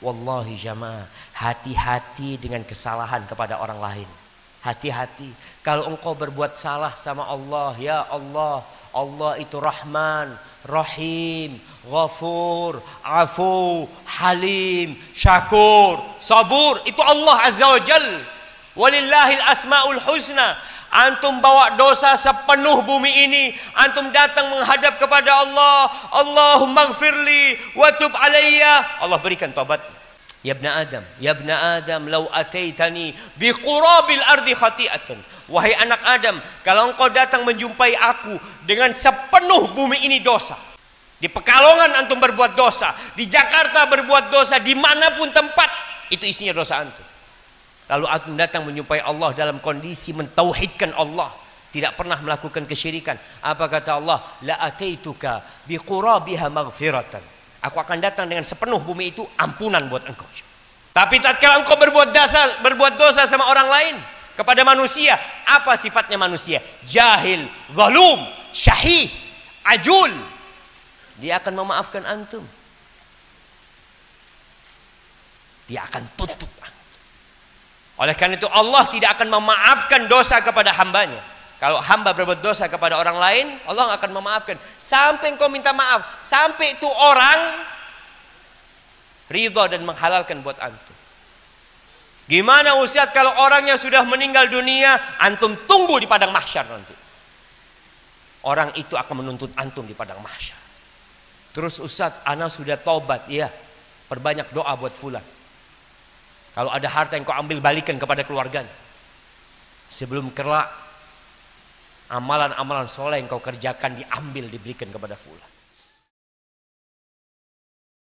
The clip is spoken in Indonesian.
Wallahi jamaah, hati-hati dengan kesalahan kepada orang lain. Hati-hati. Kalau engkau berbuat salah sama Allah, ya Allah, Allah itu Rahman, Rahim, Ghafur, Afu, Halim, Syakur, Sabur. Itu Allah Azza wa Jal. Walillahil asma'ul husna. Antum bawa dosa sepenuh bumi ini, antum datang menghadap kepada Allah, Allahumma gfirli wa tub alayya. Allah berikan taubat. Ya ibna Adam, law ataitani biqurabil ardi khati'atan. Wahai anak Adam, kalau engkau datang menjumpai aku dengan sepenuh bumi ini dosa. Di Pekalongan antum berbuat dosa, di Jakarta berbuat dosa, dimanapun tempat, itu isinya dosa antum. Lalu antum datang menjumpai Allah dalam kondisi mentauhidkan Allah, tidak pernah melakukan kesyirikan. Apa kata Allah? La ataituka biqurabiha maghfiratan. Aku akan datang dengan sepenuh bumi itu ampunan buat engkau. Tapi tatkala engkau berbuat dosa sama orang lain, kepada manusia, apa sifatnya manusia? Jahil, zalum, syahih, ajul. Dia akan memaafkan antum. Dia akan tuntut antum. Oleh karena itu Allah tidak akan memaafkan dosa kepada hambanya. Kalau hamba berbuat dosa kepada orang lain, Allah akan memaafkan. Sampai engkau minta maaf, sampai itu orang ridha dan menghalalkan buat antum. Gimana Ustaz kalau orangnya sudah meninggal dunia, antum tunggu di padang mahsyar nanti. Orang itu akan menuntut antum di padang mahsyar. Terus Ustaz, ana sudah tobat, ya. Perbanyak doa buat fulan. Kalau ada harta yang kau ambil, balikan kepada keluarganya. Sebelum kelak amalan-amalan soleh yang kau kerjakan diambil, diberikan kepada fulan.